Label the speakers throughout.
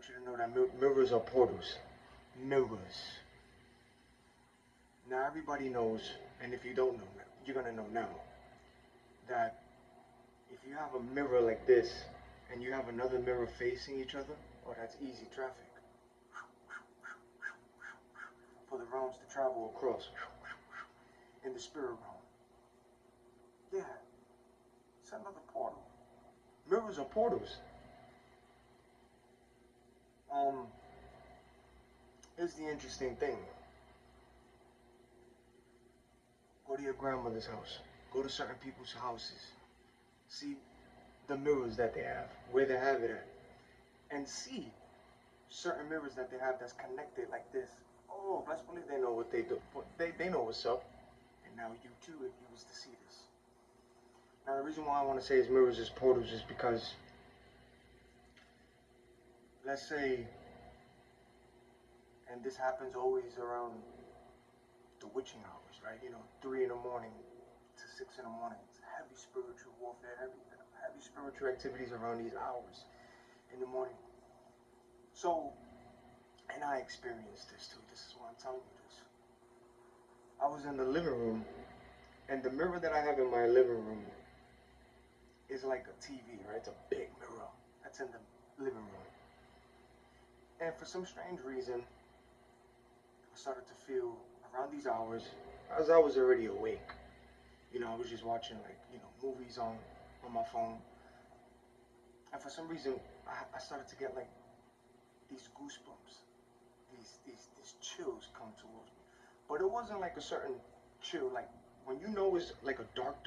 Speaker 1: want you to know that mirrors are portals. Mirrors. Now everybody knows, and if you don't know, you're gonna know now, that if you have a mirror like this, and you have another mirror facing each other, oh, that's easy traffic. For the realms to travel across. In the spirit realm. Yeah. It's another portal. Mirrors are portals. Here's the interesting thing. Go to your grandmother's house. Go to certain people's houses. See the mirrors that they have, where they have it at. And see certain mirrors that they have that's connected like this. Oh, best believe they know what they do. They know what's up. And now you too, if you was to see this. Now the reason why I want to say is mirrors is portals is because, let's say, and this happens always around the witching hours, right? 3 in the morning to 6 in the morning. It's heavy spiritual warfare, heavy spiritual activities around these hours in the morning. So, and I experienced this too. This is why I'm telling you this. I was in the living room, and the mirror that I have in my living room is like a TV, right? It's a big mirror that's in the living room. And for some strange reason, I started to feel around these hours, as I was already awake. I was just watching movies on my phone. And for some reason, I started to get like these goosebumps, these chills come towards me. But it wasn't like a certain chill, like when it's like a dark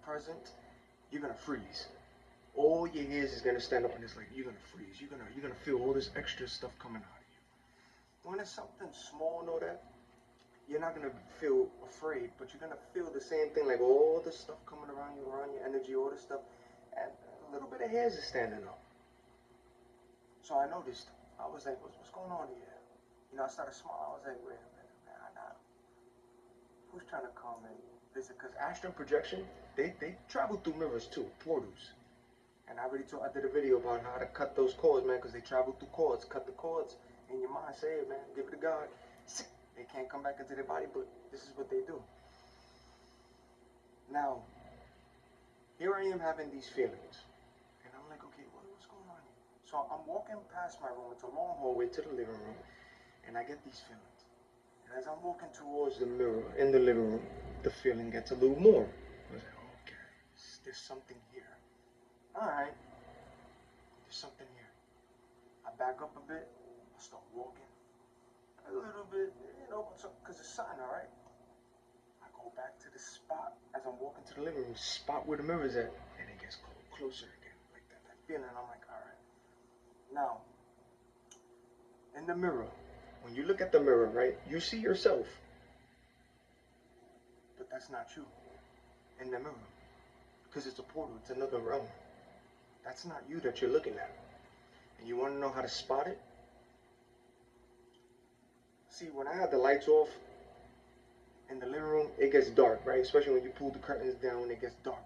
Speaker 1: presence, you're gonna freeze. All your hairs is gonna stand up, and it's like you're gonna freeze. You're gonna feel all this extra stuff coming out of you. When it's something small, know that you're not gonna feel afraid, but you're gonna feel the same thing, like all the stuff coming around your energy, all this stuff, and a little bit of hairs is standing up. So I noticed. I was like, what's going on here? I started smiling. I was like, wait a minute, man. Who's trying to come and visit? Because astral projection, they travel through mirrors too, portals. And I did a video about how to cut those cords, man, because they travel through cords. Cut the cords in your mind. Say it, man. Give it to God. They can't come back into their body, but this is what they do. Now, here I am having these feelings. And I'm like, okay, what's going on here? So I'm walking past my room. It's a long hallway to the living room. And I get these feelings. And as I'm walking towards the mirror in the living room, the feeling gets a little more. I was like, okay, there's something here. Alright, there's something here. I back up a bit. I start walking. A little bit, because it's sun, alright? I go back to the spot as I'm walking to the living room, spot where the mirror's at, and it gets closer again, like that feeling. I'm like, alright. Now, in the mirror, when you look at the mirror, right, you see yourself, but that's not you in the mirror, because it's a portal, it's another realm. That's not you that you're looking at. And you want to know how to spot it? See, when I have the lights off in the living room, it gets dark, right? Especially when you pull the curtains down, it gets dark.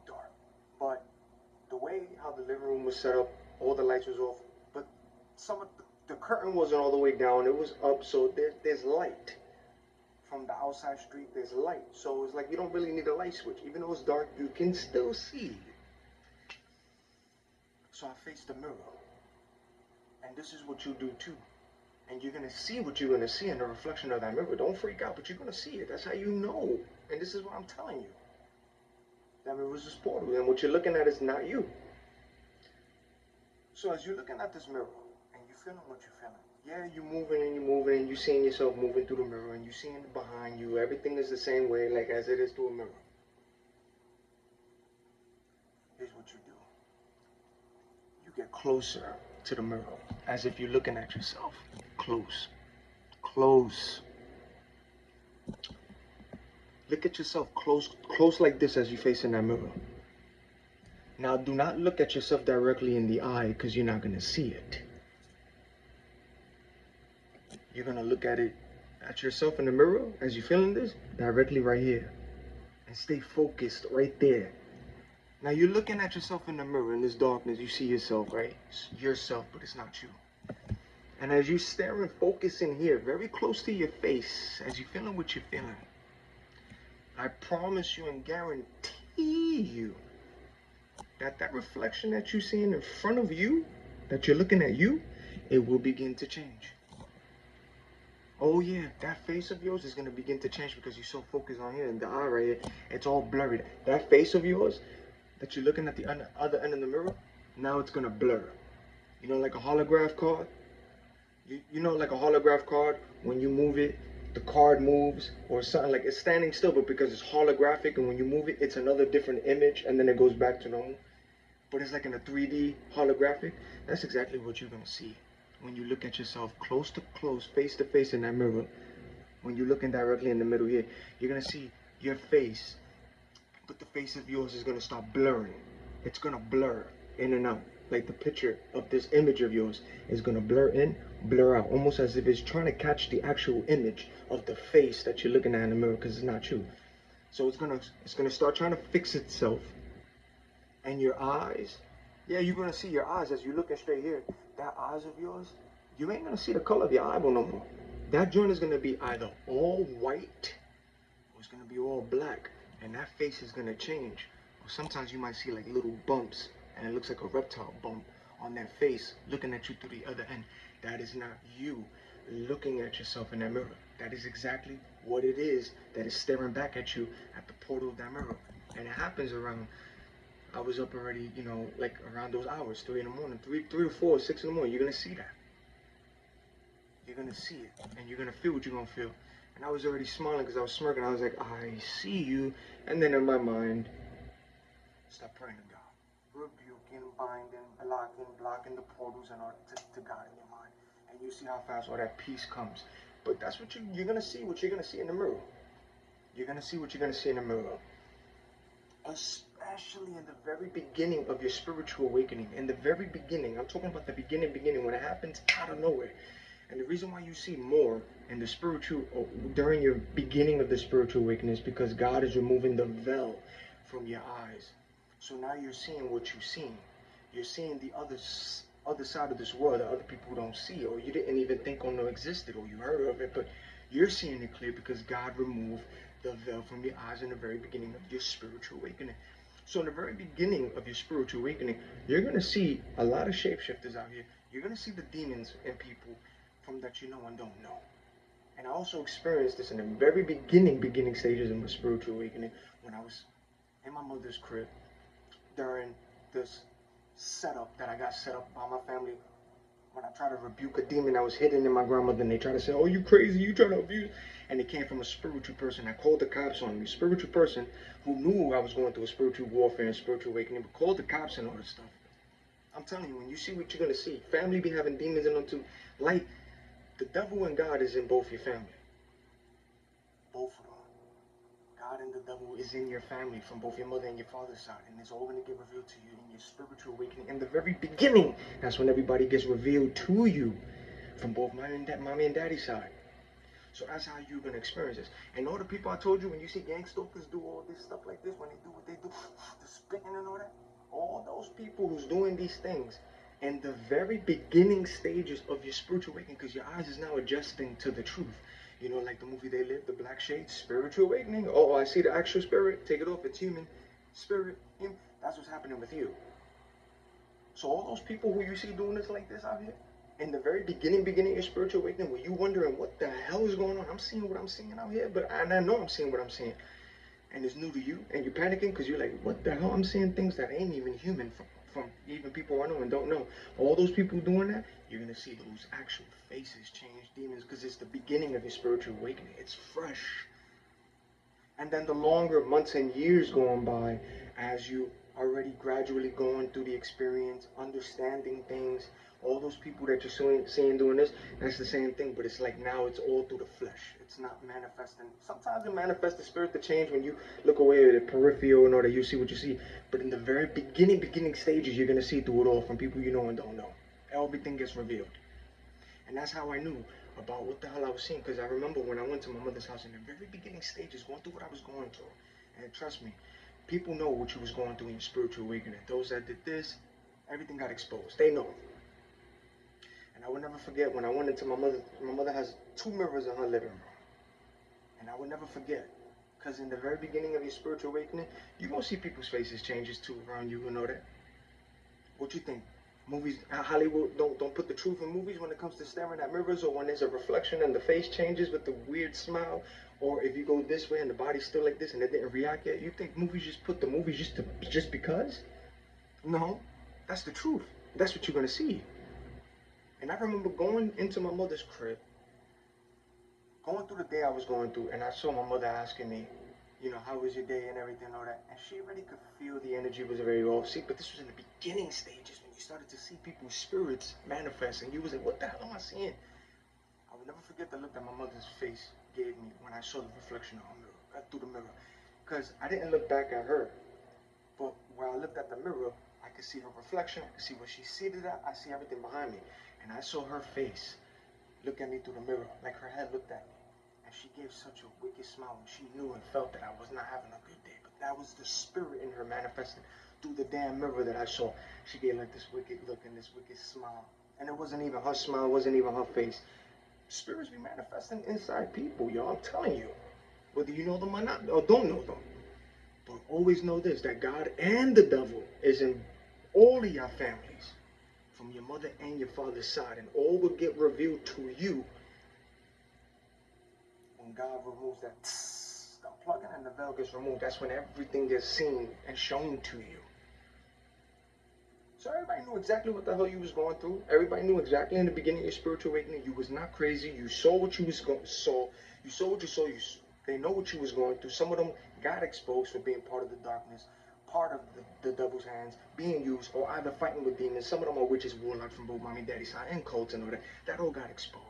Speaker 1: But the way how the living room was set up, all the lights was off, but some of the curtain wasn't all the way down, it was up, so there's light. From the outside street, there's light. So it's like you don't really need a light switch. Even though it's dark, you can still see. So I face the mirror. And this is what you do too. And you're going to see what you're going to see in the reflection of that mirror. Don't freak out, but you're going to see it. That's how you know. And this is what I'm telling you. That mirror is this portal. And what you're looking at is not you. So as you're looking at this mirror, and you're feeling what you're feeling. Yeah, you're moving and you're seeing yourself moving through the mirror. And you're seeing it behind you. Everything is the same way, like as it is through a mirror. Here's what you do. You get closer to the mirror, as if you're looking at yourself. Close. Look at yourself close like this as you face in that mirror. Now do not look at yourself directly in the eye, because you're not going to see it. You're going to look at yourself in the mirror as you're feeling this, directly right here. And stay focused right there. Now you're looking at yourself in the mirror in this darkness. You see yourself, right? It's yourself, but it's not you. And as you staring, focusing here, very close to your face, as you feeling what you're feeling, I promise you and guarantee you that that reflection that you're seeing in front of you, that you're looking at you, it will begin to change. Oh yeah, that face of yours is gonna begin to change because you're so focused on here and the eye right here, it's all blurry. That face of yours that you're looking at the other end of the mirror, now it's gonna blur. You know, like a holograph card? You know, like a holograph card, when you move it, the card moves or something, like it's standing still, but because it's holographic and when you move it, it's another different image and then it goes back to normal. But it's like in a 3D holographic. That's exactly what you're gonna see when you look at yourself close to close, face to face in that mirror. When you're looking directly in the middle here, you're gonna see your face, but the face of yours is gonna start blurring. It's gonna blur in and out. Like the picture of this image of yours is gonna blur in, blur out, almost as if it's trying to catch the actual image of the face that you're looking at in the mirror because it's not you. So it's gonna start trying to fix itself. And your eyes, yeah, you're gonna see your eyes as you're looking straight here. That eyes of yours, you ain't gonna see the color of your eyeball no more. That joint is gonna be either all white or it's gonna be all black, and that face is gonna change. Or sometimes you might see like little bumps, and it looks like a reptile bump on that face looking at you through the other end. That is not you looking at yourself in that mirror. That is exactly what it is that is staring back at you at the portal of that mirror. And it happens around, I was up already, you know, like around those hours, 3 in the morning, 3 to 4, 6 in the morning. You're gonna see that. You're gonna see it, and you're gonna feel what you're gonna feel. And I was already smiling because I was smirking. I was like, I see you. And then in my mind, stop praying to God, rebuking, binding, blocking the portals in order to God in your mind. And you see how fast all that peace comes. But that's what you're gonna see. What you're gonna see in the mirror. You're gonna see what you're gonna see in the mirror. Especially in the very beginning of your spiritual awakening. In the very beginning, I'm talking about the beginning, when it happens out of nowhere. And the reason why you see more in the spiritual, during your beginning of the spiritual awakening, is because God is removing the veil from your eyes. So now you're seeing what you've seen. You're seeing the other side of this world that other people don't see, or you didn't even think on existed, or you heard of it, but you're seeing it clear because God removed the veil from your eyes in the very beginning of your spiritual awakening. So in the very beginning of your spiritual awakening, you're going to see a lot of shapeshifters out here. You're going to see the demons in people from that you know and don't know. And I also experienced this in the very beginning stages of my spiritual awakening when I was in my mother's crib during this setup that I got set up by my family when I tried to rebuke a demon that was hidden in my grandmother, and they tried to say, oh, you crazy, you trying to abuse. And it came from a spiritual person that called the cops on me. Spiritual person who knew I was going through a spiritual warfare and spiritual awakening, but called the cops and all this stuff. I'm telling you, when you see what you're going to see, family be having demons in them too. Like, the devil and God is in both your family. Both of them. God and the devil is in your family from both your mother and your father's side. And it's all going to get revealed to you in your spiritual awakening. In the very beginning, that's when everybody gets revealed to you from both mommy and daddy's side. So that's how you're going to experience this. And all the people I told you, when you see gang stalkers do all this stuff like this, when they do what they do, the spitting and all that, all those people who's doing these things in the very beginning stages of your spiritual awakening, because your eyes is now adjusting to the truth. You know, like the movie They Live, The Black Shades, spiritual awakening. Oh, I see the actual spirit. Take it off. It's human. Spirit. Human. That's what's happening with you. So all those people who you see doing this like this out here, in the very beginning of your spiritual awakening, were you wondering what the hell is going on? I'm seeing what I'm seeing out here, but I know I'm seeing what I'm seeing. And it's new to you, and you're panicking because you're like, what the hell? I'm seeing things that ain't even human from even people I know and don't know. All those people doing that, you're going to see those actual faces change, demons, because it's the beginning of your spiritual awakening. It's fresh. And then the longer months and years going by, as you already gradually going through the experience, understanding things, all those people that you're seeing doing this, that's the same thing, but it's like now it's all through the flesh. It's not manifesting. Sometimes it manifests the spirit to change when you look away at the peripheral and all that, you see what you see. But in the very beginning stages, you're going to see through it all from people you know and don't know. Everything gets revealed. And that's how I knew about what the hell I was seeing, because I remember when I went to my mother's house in the very beginning stages, going through what I was going through. And trust me, people know what you was going through in your spiritual awakening. Those that did this, everything got exposed. They know. And And I would never forget when I went into my mother has 2 mirrors in her living room. And I would never forget. Because in the very beginning of your spiritual awakening, you're going to see people's faces changes too around you, you know that? What you think? Movies, Hollywood don't put the truth in movies when it comes to staring at mirrors, or when there's a reflection and the face changes with the weird smile, or if you go this way and the body's still like this and it didn't react yet. You think movies just put the movies just because? No, that's the truth. That's what you're gonna see. And I remember going into my mother's crib, going through the day I was going through, and I saw my mother asking me, you know, how was your day and everything and all that. And she already could feel the energy was very off. See, but this was in the beginning stages when you started to see people's spirits manifest, and you was like, what the hell am I seeing? I will never forget the look that my mother's face gave me when I saw the reflection of her mirror, through the mirror. Because I didn't look back at her, but when I looked at the mirror, I could see her reflection, I could see where she's seated at, I see everything behind me. And I saw her face look at me through the mirror, like her head looked at me. And she gave such a wicked smile, and she knew and felt that I was not having a good day. But that was the spirit in her manifesting through the damn mirror that I saw. She gave like this wicked look and this wicked smile. And it wasn't even her smile, it wasn't even her face. Spirits be manifesting inside people, y'all. I'm telling you. Whether you know them or not, or don't know them. But always know this, that God and the devil is in all of your families, from your mother and your father's side, and all will get revealed to you when God removes that unplugging and the veil gets removed. That's when everything gets seen and shown to you. So everybody knew exactly what the hell you was going through. Everybody knew exactly in the beginning of your spiritual awakening. You was not crazy. You saw what you saw. You saw what you saw. They know what you was going through. Some of them got exposed for being part of the darkness, part of the devil's hands, being used, or either fighting with demons. Some of them are witches, warlocks from both mommy and daddy's side, and cults and all that. That all got exposed.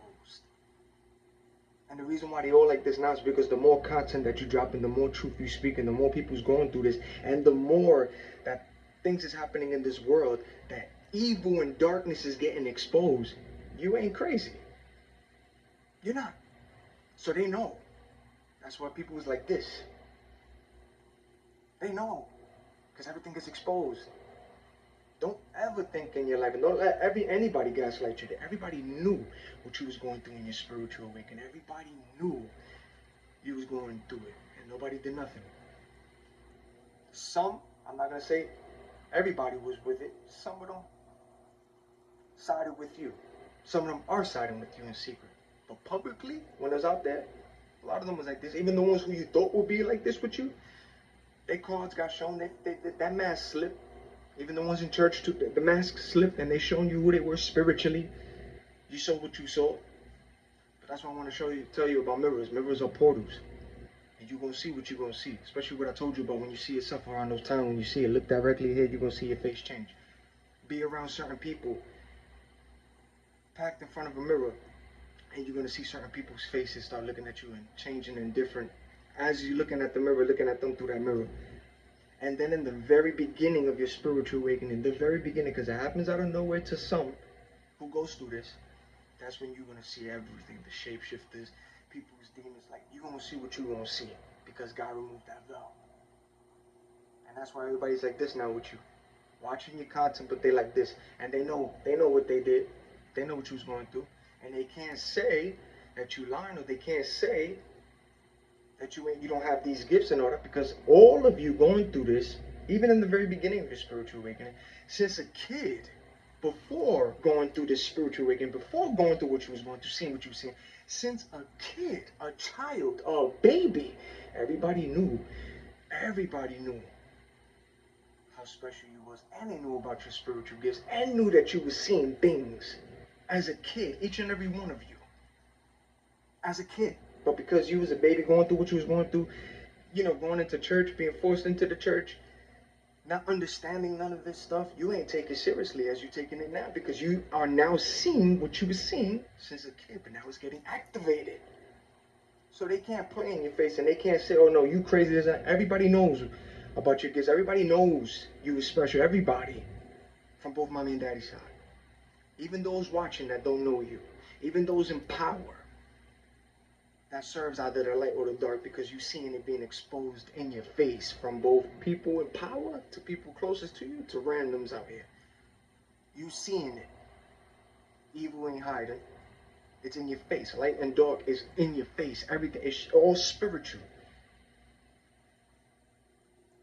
Speaker 1: And the reason why they all like this now is because the more content that you drop and the more truth you speak and the more people's going through this and the more that things is happening in this world, that evil and darkness is getting exposed, you ain't crazy. You're not. So they know. That's why people is like this. They know. Because everything is exposed. Don't ever think in your life, and don't let anybody gaslight you. Everybody knew what you was going through in your spiritual awakening. Everybody knew you was going through it, and nobody did nothing. Some, I'm not gonna say everybody was with it. Some of them sided with you. Some of them are siding with you in secret. But publicly, when it's out there, a lot of them was like this. Even the ones who you thought would be like this with you, their cards got shown. That mask slipped. Even the ones in church too, the mask slipped and they shown you who they were spiritually. You saw what you saw. But that's why I want to tell you about mirrors. Mirrors are portals. And you're going to see what you're going to see. Especially what I told you about when you see yourself around those times. When you see it, look directly ahead, you're going to see your face change. Be around certain people packed in front of a mirror. And you're going to see certain people's faces start looking at you and changing and different. As you're looking at the mirror, looking at them through that mirror. And then in the very beginning of your spiritual awakening, the very beginning, because it happens out of nowhere to some who goes through this, that's when you're going to see everything. The shapeshifters, people's demons, like, you're going to see what you're going to see because God removed that veil. And that's why everybody's like this now with you. Watching your content, but they like this. And they know what they did. They know what you was going through. And they can't say that you lying, or they can't say that you don't have these gifts in order, because all of you going through this, even in the very beginning of your spiritual awakening, since a kid, before going through this spiritual awakening, before going through what you was going through, seeing what you were seeing, since a kid, a child, a baby, everybody knew how special you was, and they knew about your spiritual gifts, and knew that you were seeing things as a kid, each and every one of you, as a kid. But because you was a baby going through what you was going through, you know, going into church, being forced into the church, not understanding none of this stuff, you ain't take it seriously as you taking it now, because you are now seeing what you was seeing since a kid, but now it's getting activated. So they can't play in your face and they can't say, oh no, you crazy. Everybody knows about your gifts. Everybody knows you was special. Everybody from both mommy and daddy's side. Even those watching that don't know you. Even those in power. That serves either the light or the dark, because you seeing it being exposed in your face from both people in power to people closest to you to randoms out here. You seeing it. Evil evil ain't hiding. It's in your face. Light and dark is in your face. Everything is all spiritual.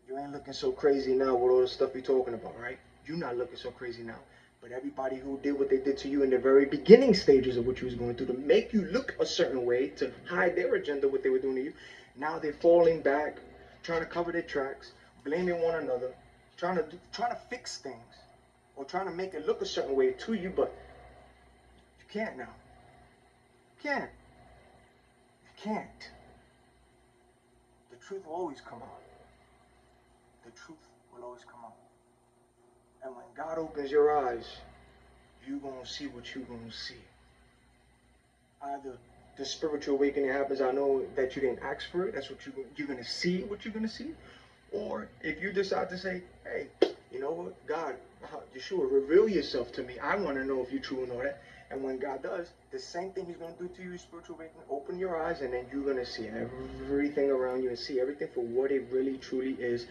Speaker 1: You ain't looking so crazy now with all the stuff you're talking about, right? You're not looking so crazy now. But everybody who did what they did to you in the very beginning stages of what you was going through to make you look a certain way, to hide their agenda, what they were doing to you, now they're falling back, trying to cover their tracks, blaming one another, trying to fix things, or trying to make it look a certain way to you, but you can't now. You can't. You can't. The truth will always come out. The truth will always come out. And when God opens your eyes, you're going to see what you're going to see. Either the spiritual awakening happens, I know that you didn't ask for it, that's what you're going to see, what you're going to see. Or if you decide to say, hey, you know what, God, Yeshua, reveal yourself to me. I want to know if you're true and all that. And when God does, the same thing he's going to do to you, spiritual awakening, open your eyes, and then you're going to see everything around you and see everything for what it really, truly is.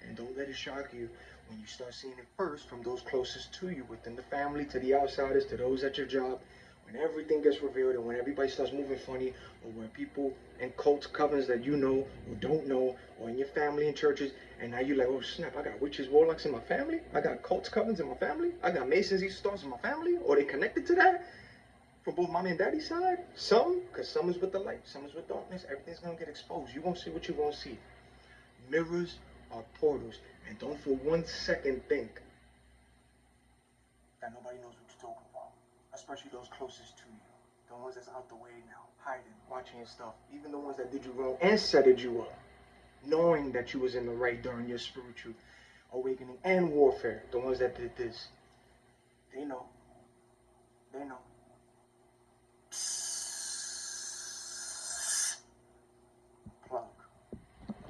Speaker 1: And don't let it shock you when you start seeing it first from those closest to you, within the family, to the outsiders, to those at your job. When everything gets revealed and when everybody starts moving funny, or when people in cults, covens that you know or don't know, or in your family and churches, and now you're like, oh snap, I got witches, warlocks in my family, I got cults, covens in my family, I got Masons, East Stars in my family, or they connected to that from both mommy and daddy's side. Some, because some is with the light, some is with darkness. Everything's gonna get exposed. You're gonna see what you're gonna see. Mirrors are portals, and don't for 1 second think that nobody knows what you're talking about, especially those closest to you, the ones that's out the way now, hiding, watching your stuff, even the ones that did you wrong and set you up, knowing that you was in the right during your spiritual awakening and warfare. The ones that did this, they know.